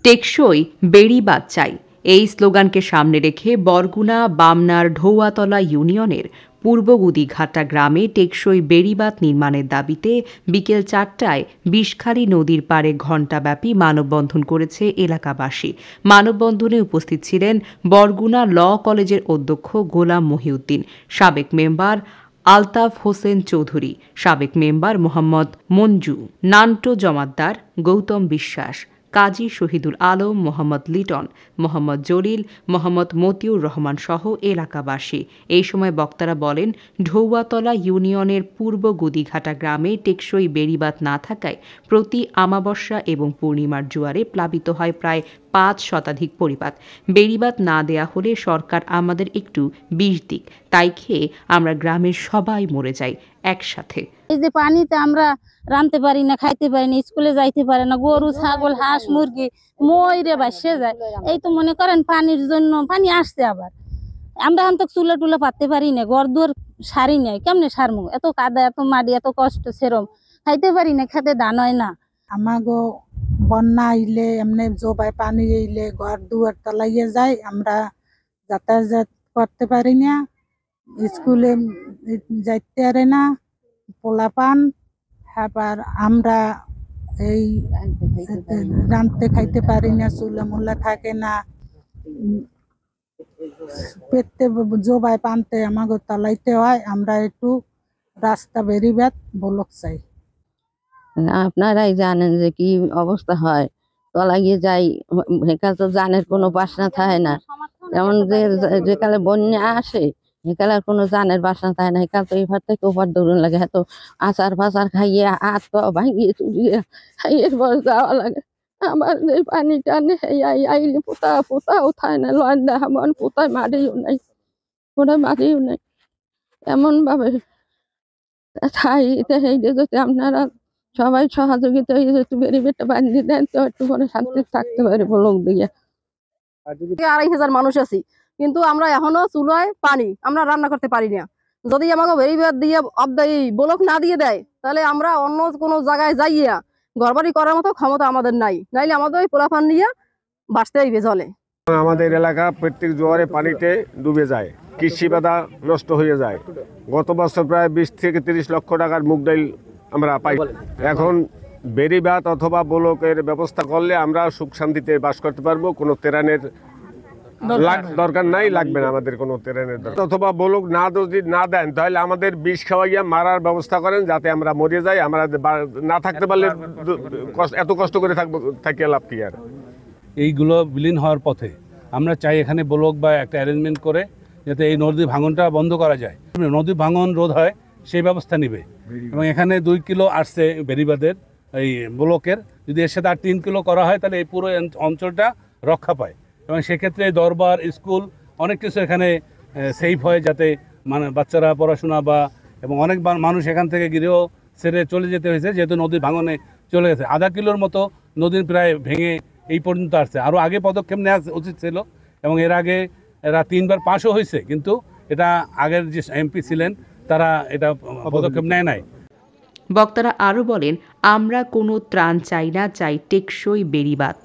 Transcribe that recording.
টেকসই বেড়িবাঁধ চাই, এই স্লোগানকে সামনে রেখে বরগুনা বামনার ঢৌয়াতলা ইউনিয়নের পূর্ব গুদিঘাটা গ্রামে টেকসই বেড়িবাঁধ নির্মাণের দাবিতে বিকেল ৪টায় বিষখালী নদীর পাড়ে ঘণ্টাব্যাপী মানববন্ধন করেছে এলাকাবাসী। মানববন্ধনে উপস্থিত ছিলেন বরগুনা ল কলেজের অধ্যক্ষ গোলাম মহিউদ্দিন, সাবেক মেম্বার আলতাফ হোসেন চৌধুরী, সাবেক মেম্বার মোহাম্মদ মঞ্জু, নান্টো জমাদ্দার, গৌতম বিশ্বাস, কাজী শহীদুল আলম, মোহাম্মদ লিটন, মোহাম্মদ জলিল, মোহাম্মদ মতিউর রহমান সহ এলাকাবাসী। এই সময় বক্তারা বলেন, ঢৌয়াতলা ইউনিয়নের পূর্ব গুদিঘাটা গ্রামে টেকসই বেড়িবাঁধ না থাকায় প্রতি আমাবস্যা এবং পূর্ণিমার জোয়ারে প্লাবিত হয় প্রায় ৫ শতাধিক পরিবাদ। বেড়িবাঁধ না দেয়া হলে সরকার আমাদের একটু বিষ দিক, তাই খেয়ে আমরা গ্রামের সবাই মরে যাই একসাথে। এই যে পানিতে আমরা রাঁধতে পারি না, খাইতে পারি না, স্কুলে যাইতে পারে না, গরু ছাগল হাঁস মুরগি মরে ভাসে যায়। এই তো মনে করেন পানির জন্য পানি আসছে, আবার আমরা এখন তো চুলা টুলা পাততে পারি না, ঘর দুয়ার সারি নাই, কেমনে সারমু? এত কাদা, এত মাটি, এত কষ্ট, সেরম খাইতে পারি না, খেতে ধান হয় না। আমাগো বন্যা আইলে এমনি জোবাই পানি আইলে ঘর দুয়ার তলাইয়ে যায়, আমরা যাতায়াত করতে পারি না, স্কুলে যাইতে পারে না পোলাপান। আবার আমরা এই রাঁধতে খাইতে পারি না, চুলা মুলা থাকে না, পেতে জোবাই পানতে আমাকে তলাইতে হয়। আমরা একটু রাস্তা বেরিবাদ বলক চাই। আপনারাই জানেন যে কি অবস্থা হয়, তলাইয়ে যাই, এখানে তো জানের কোনো বাসনা থাকে না। যেমন যেকালে বন্যা আসে একালে কোনো জানের বাসনা থাকে না, একাল তো এবার থেকে ওপার দৌড়ন লাগে, এত আচার ফাচার খাইয়ে হাত পা ভাঙিয়ে চুরিয়ে এরপর যাওয়া লাগে। আবার যে পানি টানে আইলে পোতাও থাকে না, লয়না আমার পোতায় মারিও নাই, ওরা মারিও নাই, এমন ভাবে খাই। যদি আপনারা সবাই সহযোগিতা একটু বেরিবেটা বানিয়ে দেন তো একটু করে শান্তি থাকতে পারে লোক দিয়ে। ২,৫০০ মানুষ আছি, কিন্তু আমরা এখনো চুলায় পানি আমরা রান্না করতে পারি না। যদি আমাকে বেরিবাদ দিয়ে ব্লক না দিয়ে দেয়, তাহলে আমরা অন্য কোনো জায়গায় যাইয়া ঘরবাড়ি করার মতো ক্ষমতা আমাদের নাই, নাইলে আমাদের ওই পোলাপান নিয়ে বাঁচতে হইবে জলে। আমাদের এলাকা প্রত্যেক জোয়ারে পানিতে ডুবে যায়, কৃষি বাধা নষ্ট হয়ে যায়। গত বছর প্রায় ২০ থেকে ৩০ লক্ষ টাকার মুগ ডাল আমরা পাই। এখন বেড়িবাঁধ অথবা ব্লকের ব্যবস্থা করলে আমরা সুখ শান্তিতে বাস করতে পারবো, কোনো তেরানের দরকার নাই, লাগবে না আমাদের কোনো তেরানের দরকার। অথবা ব্লক যদি না দেন তাহলে আমাদের বিষ খাওয়াইয়া মারার ব্যবস্থা করেন, যাতে আমরা মরে যাই। আমরা না থাকতে পারলে এত কষ্ট করে থাকিয়ে লাভ কি আর। এইগুলো বিলীন হওয়ার পথে আমরা চাই এখানে ব্লক বা একটা অ্যারেঞ্জমেন্ট করে যাতে এই নদী ভাঙনটা বন্ধ করা যায়, নদী ভাঙন রোধ হয় সেই ব্যবস্থা নেবে। এবং এখানে 2 কিলো আসছে বেড়িবাঁধের এই ব্লকের, যদি এর সাথে আর 3 কিলো করা হয় তাহলে এই পুরো অঞ্চলটা রক্ষা পায়। এবং সেক্ষেত্রে দরবার স্কুল অনেক কিছু এখানে সেফ হয়, যাতে মানে বাচ্চারা পড়াশোনা এবং অনেক মানুষ এখান থেকে গৃহ ছেড়ে চলে যেতে হয়েছে, যেহেতু নদীর ভাঙনে চলে গেছে। আধা কিলোর মতো নদীর প্রায় ভেঙে এই পর্যন্ত আসছে। আরও আগে পদক্ষেপ নেওয়া উচিত ছিল, এবং এর আগে এরা 3 বার পাশও হয়েছে, কিন্তু এটা আগের যে এমপি ছিলেন তারা এটা পদক্ষেপ নেয় নাই। বক্তারা আরও বলেন, আমরা কোনো ত্রাণ চাই না, চাই টেকসই বেড়িবাঁধ।